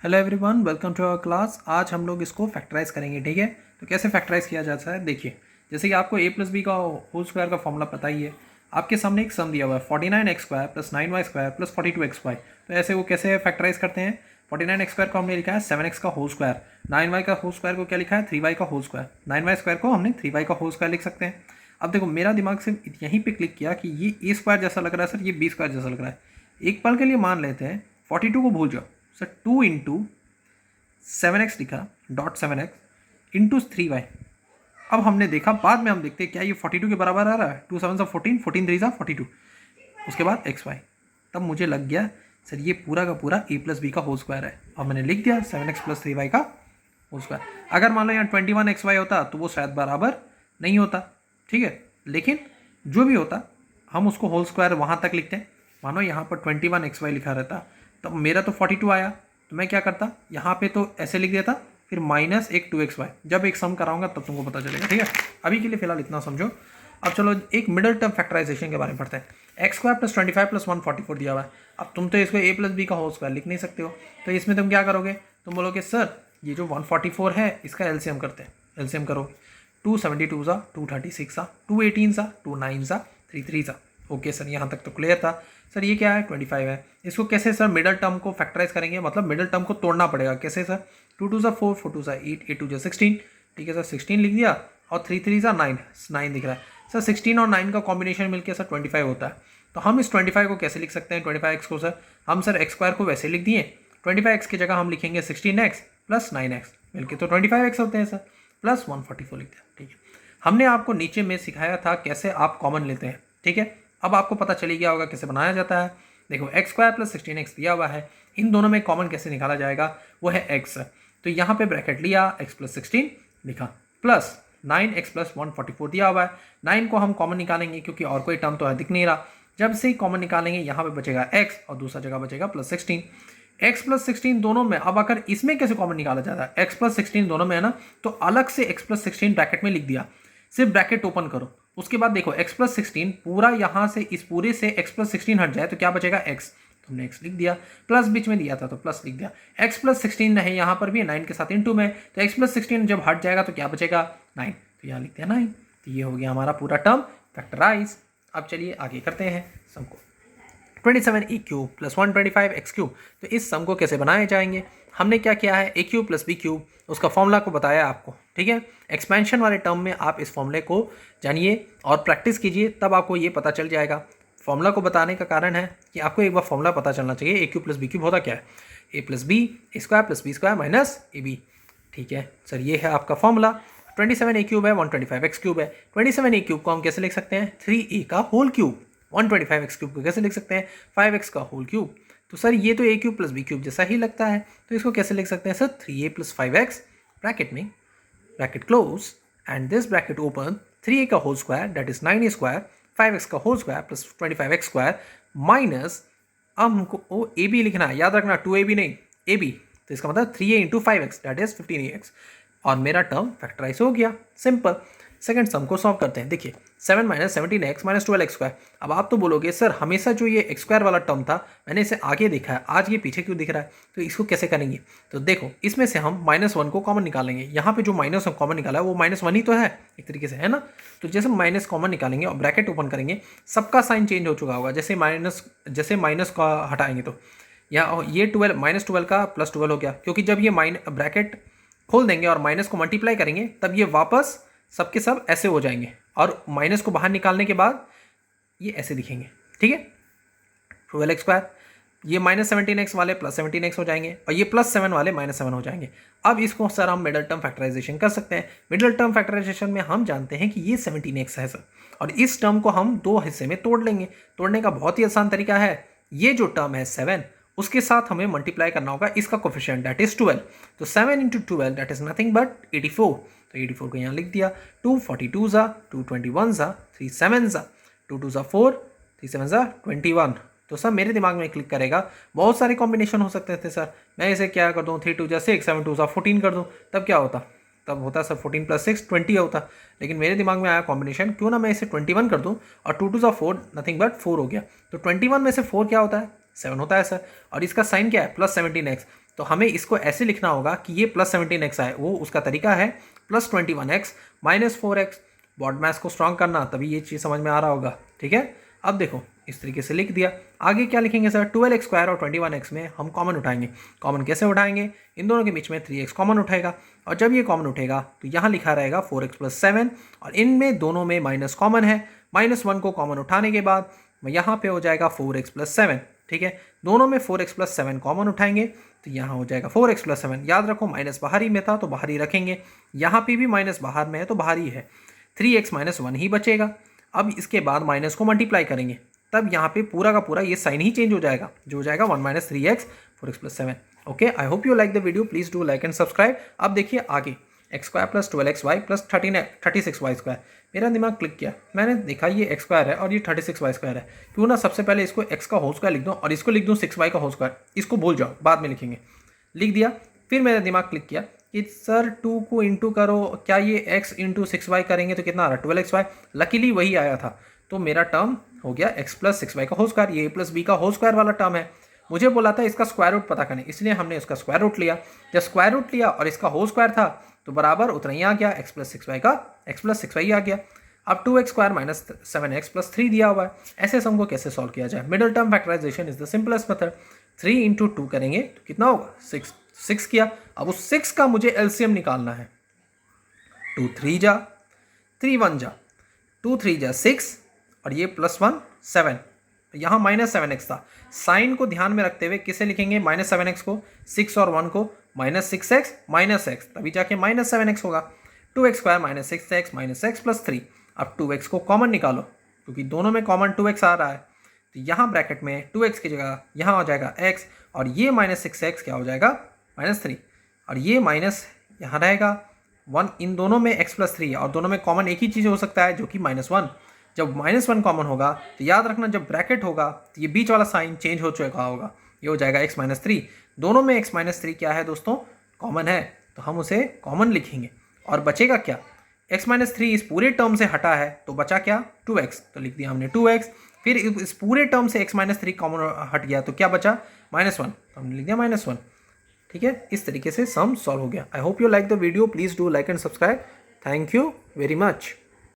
Hello everyone, welcome to our class. आज हम लोग इसको फैक्टराइज करेंगे। ठीक है, तो कैसे फैक्टराइज किया जाता है देखिए। जैसे कि आपको a प्लस बी का होल स्क्वायर का फॉर्मूला पता ही है। आपके सामने एक सम दिया हुआ है 49x² plus 9y² plus 42xy। तो ऐसे वो कैसे फैक्टराइज करते हैं। 49x² को हमने लिखा है 7x का होल स्क्वायर, 9y का होल स्क्वायर को क्या लिखा है 3y का होल स्क्वायर, 9y² को हमने 3y का होल स्क्वायर लिख सकते हैं। अब देखो, मेरा दिमाग सिर्फ यहीं पे क्लिक किया कि ये a स्क्वायर जैसा लग रहा है सर, ये b स्क्वायर जैसा लग रहा है। एक पल के लिए मान लेते हैं 42 को भूल जाओ सर, 2 इंटू 7x लिखा डॉट 7x इंटू 3y। अब हमने देखा, बाद में हम देखते हैं क्या ये 42 के बराबर आ रहा है। 2 7 14, 14 3 42, उसके बाद xy। तब मुझे लग गया सर ये पूरा का पूरा a प्लस बी का होल स्क्वायर है, और मैंने लिख दिया 7x प्लस 3y का होल स्क्वायर। अगर मान लो यहाँ 21xy होता तो वो शायद बराबर नहीं होता, ठीक है, लेकिन जो भी होता हम उसको होल स्क्वायर वहाँ तक लिखते हैं। मानो यहाँ पर 21xy लिखा रहता तब मेरा तो 42 आया, तो मैं क्या करता यहाँ पे तो ऐसे लिख देता, फिर माइनस एक 2xy। जब एक सम कराऊंगा तब तुमको पता चलेगा, ठीक है। अभी के लिए फिलहाल इतना समझो। अब चलो एक मिडिल टर्म फैक्टराइजेशन के बारे में पढ़ते हैं। x² प्लस 25 प्लस 144 दिया हुआ है। अब तुम तो इसको a प्लस बी का होल स्क्वायर लिख नहीं सकते हो, तो इसमें तुम क्या करोगे, तुम बोलोगे सर ये जो 144 है इसका एलसीएम करते हैं। एलसीएम करोगे 272 सा 236 सा 218 सा 29 सा 33 सा। ओके सर, यहाँ तक तो क्लियर था। सर ये क्या है 25 है, इसको कैसे सर मिडल टर्म को फैक्टराइज करेंगे, मतलब मिडल टर्म को तोड़ना पड़ेगा। कैसे सर, 2 2 सा 4 4 2 सा 8 8 2 जा 16, ठीक है सर 16 लिख दिया, और 3 3 सा 9 9 दिख रहा है सर। 16 और 9 का कॉम्बिनेशन मिलकर सर 25 होता है। तो हम इस 25 को कैसे लिख सकते हैं, 25x को सर हम सर x स्क्वायर को वैसे लिख दिए, 25x की जगह हम लिखेंगे 16x प्लस 9x मिलके तो 25x होते हैं सर, प्लस 144 लिखते हैं, ठीक है। हमने आपको नीचे में सिखाया था कैसे आप कॉमन लेते हैं, ठीक है। अब आपको पता चली गया होगा कैसे बनाया जाता है। देखो x² प्लस 16x दिया हुआ है, इन दोनों में कॉमन कैसे निकाला जाएगा, वो है x। तो यहाँ पे ब्रैकेट लिया, x प्लस 16 लिखा, प्लस 9x प्लस 144 दिया हुआ है। 9 को हम कॉमन निकालेंगे क्योंकि और कोई टर्म तो दिख नहीं रहा। जब से ही कॉमन निकालेंगे यहाँ पे बचेगा x और दूसरा जगह बचेगा प्लस 16। x प्लस 16 दोनों में, अब अगर इसमें कैसे कॉमन निकाला जाता है, x प्लस 16 दोनों में है ना, तो अलग से x प्लस 16 ब्रैकेट में लिख दिया, सिर्फ ब्रैकेट ओपन करो। उसके बाद देखो x प्लस 16 पूरा यहाँ से इस पूरे से x प्लस 16 हट जाए तो क्या बचेगा x, तो हमने x लिख दिया, प्लस बीच में दिया था तो प्लस लिख दिया। x प्लस 16 है यहाँ पर भी 9 के साथ इंटू में, तो x प्लस 16 जब हट जाएगा तो क्या बचेगा 9, तो यहाँ लिखते हैं 9। तो ये हो गया हमारा पूरा टर्म फैक्टराइज। अब चलिए आगे करते हैं सम को। 27a³ प्लस 125x³, तो इस सम को कैसे बनाए जाएंगे। हमने क्या किया है, a³ प्लस b³, उसका फॉर्मूला को बताया आपको, ठीक है। एक्सपेंशन वाले टर्म में आप इस फॉर्मूले को जानिए और प्रैक्टिस कीजिए, तब आपको ये पता चल जाएगा। फॉर्मूला को बताने का कारण है कि आपको एक बार फॉर्मूला पता चलना चाहिए। a³ प्लस b³ होता क्या है, a plus B square plus B square minus ab, ठीक है सर। ये है आपका फॉर्मूला। 27a³ है, 125x³ है। 27a³ को हम कैसे लिख सकते हैं, 3a का होल क्यूब। 125x³ को कैसे लिख सकते हैं, 5x का होल क्यूब। तो सर ये तो a³ प्लस b³ जैसा ही लगता है, तो इसको कैसे लिख सकते हैं सर, 3a प्लस 5x ब्रैकेट में, bracket close and this bracket open, 3a का whole square that is 9a square, 5x का whole square plus 25x square minus, अब हमको ए बी लिखना है, याद रखना 2ab नहीं ab, तो इसका मतलब 3a into 5x that is 15ax, और मेरा टर्म फैक्टराइज हो गया। सिंपल। सेकंड सम को सॉल्व करते हैं। देखिए 7 माइनस 17x माइनस 12x²। अब आप तो बोलोगे सर हमेशा जो ये x² वाला टर्म था मैंने इसे आगे देखा है, आज ये पीछे क्यों दिख रहा है, तो इसको कैसे करेंगे। तो देखो इसमें से हम -1 को कॉमन निकालेंगे। यहाँ पे जो -1 कॉमन निकाला है वो -1 ही तो है एक तरीके से, है ना। तो जैसे माइनस कॉमन निकालेंगे और ब्रैकेट ओपन करेंगे, सबका साइन चेंज हो चुका होगा। जैसे माइनस का हटाएंगे तो या ये 12 -12 का +12 हो गया, क्योंकि जब ये ब्रैकेट खोल देंगे और माइनस को मल्टीप्लाई करेंगे तब ये वापस सबके सब ऐसे हो जाएंगे, और माइनस को बाहर निकालने के बाद ये ऐसे दिखेंगे, ठीक है। 12x², ये -17x वाले +17x हो जाएंगे, और ये +7 वाले -7 हो जाएंगे। अब इसको सर हम मिडल टर्म फैक्टराइजेशन कर सकते हैं। मिडल टर्म फैक्टराइजेशन में हम जानते हैं कि ये 17x है सर, और इस टर्म को हम दो हिस्से में तोड़ लेंगे। तोड़ने का बहुत ही आसान तरीका है, ये जो टर्म है 7 उसके साथ हमें मल्टीप्लाई करना होगा इसका कोफिशिएंट दैट इज 12। तो 7 into 12 that is nothing but 84, तो 84 को यहाँ लिख दिया। 2 42 ज़ा 2 21 ज़ा 3 7 ज़ा 2 2 ज़ा 4 3 7 ज़ा 21। तो सर मेरे दिमाग में क्लिक करेगा, बहुत सारे कॉम्बिनेशन हो सकते थे सर। मैं इसे क्या कर दूँ, 3 2 ज़ा 6 7 2 ज़ा 14 कर दूँ, तब क्या होता, तब होता सर 14 + 6 20 होता। लेकिन मेरे दिमाग में आया कॉम्बिनेशन, क्यों ना मैं इसे 21 कर दूँ, और 2 2 ज़ा 4 नथिंग बट 4 हो गया। तो 21 में से 4 क्या होता है, 7 होता है सर, और इसका साइन क्या है +17x। तो हमें इसको ऐसे लिखना होगा कि ये प्लस 17x आए, वो उसका तरीका है प्लस 21x माइनस 4x। बॉड मैथ्स को स्ट्रॉन्ग करना, तभी ये चीज़ समझ में आ रहा होगा। ठीक है, अब देखो इस तरीके से लिख दिया। आगे क्या लिखेंगे सर, 12x स्क्वायर और 21x में हम कॉमन उठाएंगे। कॉमन कैसे उठाएंगे, इन दोनों के बीच में 3x कॉमन उठेगा, और जब ये कॉमन उठेगा तो यहाँ लिखा रहेगा 4x प्लस 7, और इनमें दोनों में माइनस कॉमन है। -1 को कॉमन उठाने के बाद यहाँ पे हो जाएगा 4x प्लस 7। ठीक है, दोनों में 4x प्लस 7 कॉमन उठाएंगे तो यहाँ हो जाएगा 4x प्लस 7। याद रखो माइनस बाहर ही में था तो बाहर ही रखेंगे, यहाँ पे भी माइनस बाहर में है तो बाहर ही है, 3x माइनस 1 ही बचेगा। अब इसके बाद माइनस को मल्टीप्लाई करेंगे, तब यहाँ पे पूरा का पूरा ये साइन ही चेंज हो जाएगा, जो हो जाएगा 1 minus 3x 4x plus 7। Okay, I hope you like the video, please do like and subscribe. अब देखिए आगे x square plus 12xy plus 36y square. मेरा दिमाग क्लिक किया, मैंने देखा ये एक्स स्क्वायर है और ये 36y स्क्वायर है, क्यों ना सबसे पहले इसको x का होल स्क्वायर लिख दूँ और इसको लिख दूँ 6y का होल स्क्वायर। इसको भूल जाओ, बाद में लिखेंगे। लिख दिया, फिर मेरा दिमाग क्लिक किया कि सर 2 को इंटू करो, क्या ये x इंटू 6y करेंगे तो कितना आ रहा है 12xy। लकीली वही आया था, तो मेरा टर्म हो गया x प्लस 6y का होल स्क्वायर। ये a प्लस बी का होल स्क्वायर वाला टर्म है। मुझे बोला था इसका स्क्वायर रूट पता करने, इसलिए हमने उसका स्क्वायर रूट लिया। जब स्क्वायर रूट लिया और इसका होल स्क्वायर था तो बराबर उतना ही आ गया, x प्लस 6y का x प्लस 6y आ गया। अब 2x square minus 7x plus 3 दिया हुआ है। ऐसे सम को कैसे सॉल्व किया जाए, middle term factorisation is the simplest method. 3 into 2 करेंगे तो कितना होगा 6 किया। अब उस 6 का मुझे एलसीएम निकालना है। 2 3 जा, 3 1 जा, 2 3 जा 6, और ये प्लस 1 7, यहाँ माइनस 7x था। साइन को ध्यान में रखते हुए किसे लिखेंगे, माइनस 7x को, 6 और 1 को माइनस 6x माइनस x, तभी जाके माइनस 7x होगा। 2x square minus 6x minus x plus 3। अब 2x को कॉमन निकालो, क्योंकि दोनों में कॉमन 2x आ रहा है, तो यहाँ ब्रैकेट में 2x की जगह यहाँ हो जाएगा x, और ये माइनस 6x क्या हो जाएगा -3, और ये माइनस यहाँ रहेगा 1। इन दोनों में x प्लस 3 है और दोनों में कॉमन एक ही चीज़ हो सकता है जो कि -1। जब -1 कॉमन होगा तो याद रखना जब ब्रैकेट होगा तो ये बीच वाला साइन चेंज हो चुका होगा, ये हो जाएगा x माइनस 3। दोनों में x माइनस 3 क्या है दोस्तों, कॉमन है, तो हम उसे कॉमन लिखेंगे। और बचेगा क्या, x माइनस 3 इस पूरे टर्म से हटा है तो बचा क्या 2x, तो लिख दिया हमने 2x। फिर इस पूरे टर्म से x माइनस 3 कॉमन हट गया तो क्या बचा -1, तो हमने लिख दिया -1। ठीक है, इस तरीके से सम सॉल्व हो गया। I hope you like the video, please do like and subscribe. Thank you very much.